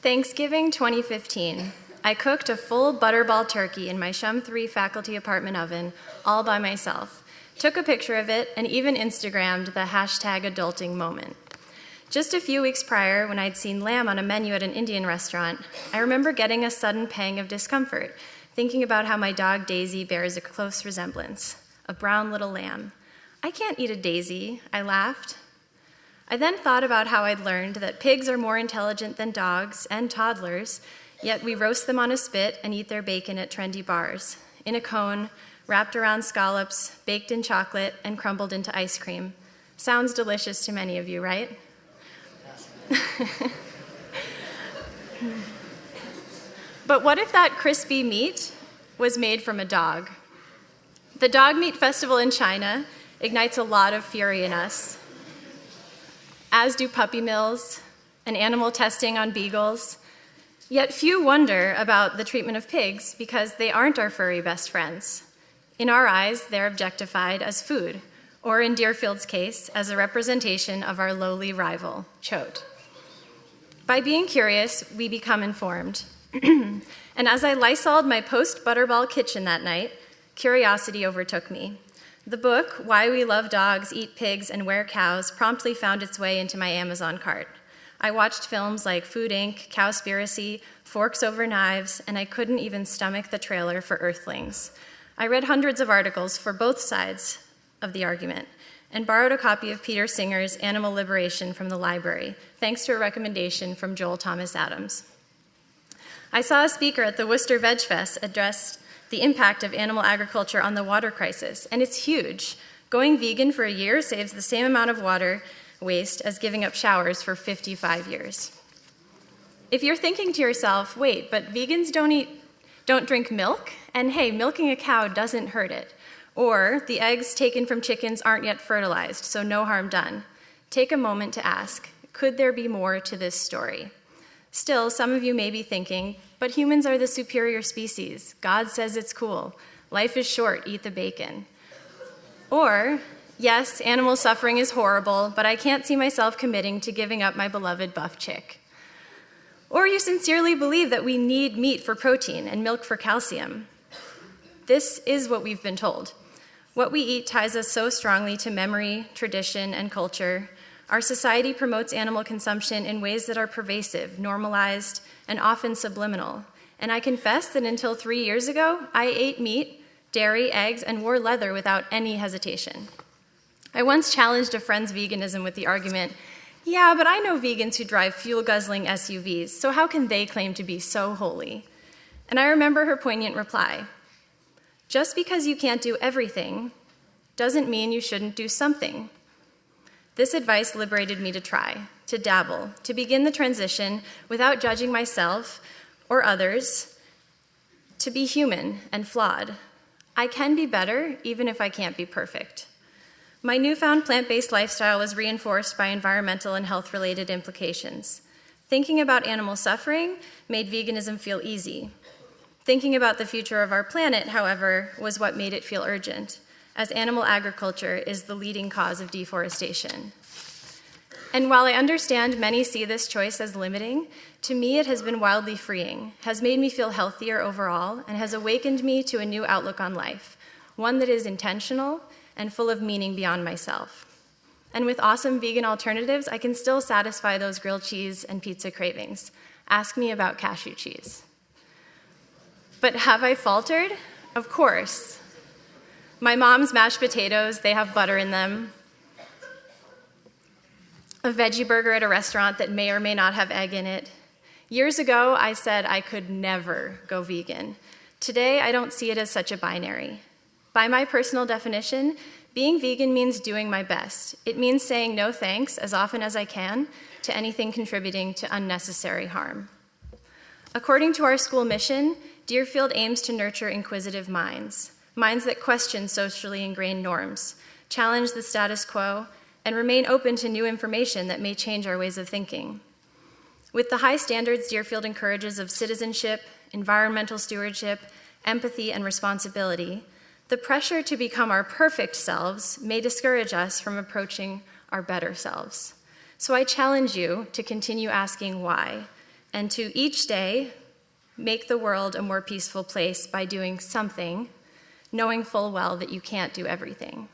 Thanksgiving 2015. I cooked a full butterball turkey in my Shum 3 faculty apartment oven all by myself, took a picture of it, and even Instagrammed the #adulting moment. Just a few weeks prior, when I'd seen lamb on a menu at an Indian restaurant, I remember getting a sudden pang of discomfort, thinking about how my dog Daisy bears a close resemblance, a brown little lamb. I can't eat a daisy, I laughed. I then thought about how I'd learned that pigs are more intelligent than dogs and toddlers, yet we roast them on a spit and eat their bacon at trendy bars, in a cone, wrapped around scallops, baked in chocolate, and crumbled into ice cream. Sounds delicious to many of you, right? But what if that crispy meat was made from a dog? The dog meat festival in China ignites a lot of fury in us, as do puppy mills and animal testing on beagles. Yet few wonder about the treatment of pigs because they aren't our furry best friends. In our eyes, they're objectified as food, or in Deerfield's case, as a representation of our lowly rival, Choate. By being curious, we become informed. And as I Lysoled my post-Butterball kitchen that night, curiosity overtook me. The book, Why We Love Dogs, Eat Pigs, and Wear Cows, promptly found its way into my Amazon cart. I watched films like Food Inc., Cowspiracy, Forks Over Knives, and I couldn't even stomach the trailer for Earthlings. I read hundreds of articles for both sides of the argument and borrowed a copy of Peter Singer's Animal Liberation from the library, thanks to a recommendation from Joel Thomas Adams. I saw a speaker at the Worcester Veg Fest address the impact of animal agriculture on the water crisis, and it's huge. Going vegan for a year saves the same amount of water waste as giving up showers for 55 years. If you're thinking to yourself, wait, but vegans don't drink milk, and hey, milking a cow doesn't hurt it, or the eggs taken from chickens aren't yet fertilized, so no harm done, take a moment to ask, could there be more to this story? Still, some of you may be thinking, but humans are the superior species. God says it's cool. Life is short, eat the bacon. Or, yes, animal suffering is horrible, but I can't see myself committing to giving up my beloved buff chick. Or you sincerely believe that we need meat for protein and milk for calcium. This is what we've been told. What we eat ties us so strongly to memory, tradition, and culture. Our society promotes animal consumption in ways that are pervasive, normalized, and often subliminal. And I confess that until 3 years ago, I ate meat, dairy, eggs, and wore leather without any hesitation. I once challenged a friend's veganism with the argument, yeah, but I know vegans who drive fuel-guzzling SUVs, so how can they claim to be so holy? And I remember her poignant reply, just because you can't do everything doesn't mean you shouldn't do something. This advice liberated me to try, to dabble, to begin the transition without judging myself or others, to be human and flawed. I can be better, even if I can't be perfect. My newfound plant-based lifestyle was reinforced by environmental and health-related implications. Thinking about animal suffering made veganism feel easy. Thinking about the future of our planet, however, was what made it feel urgent, as animal agriculture is the leading cause of deforestation. And while I understand many see this choice as limiting, to me it has been wildly freeing, has made me feel healthier overall, and has awakened me to a new outlook on life, one that is intentional and full of meaning beyond myself. And with awesome vegan alternatives, I can still satisfy those grilled cheese and pizza cravings. Ask me about cashew cheese. But have I faltered? Of course. My mom's mashed potatoes, they have butter in them. A veggie burger at a restaurant that may or may not have egg in it. Years ago, I said I could never go vegan. Today, I don't see it as such a binary. By my personal definition, being vegan means doing my best. It means saying no thanks as often as I can to anything contributing to unnecessary harm. According to our school mission, Deerfield aims to nurture inquisitive minds that question socially ingrained norms, challenge the status quo, and remain open to new information that may change our ways of thinking. With the high standards Deerfield encourages of citizenship, environmental stewardship, empathy, and responsibility, the pressure to become our perfect selves may discourage us from approaching our better selves. So I challenge you to continue asking why. and to each day make the world a more peaceful place by doing something, knowing full well that you can't do everything.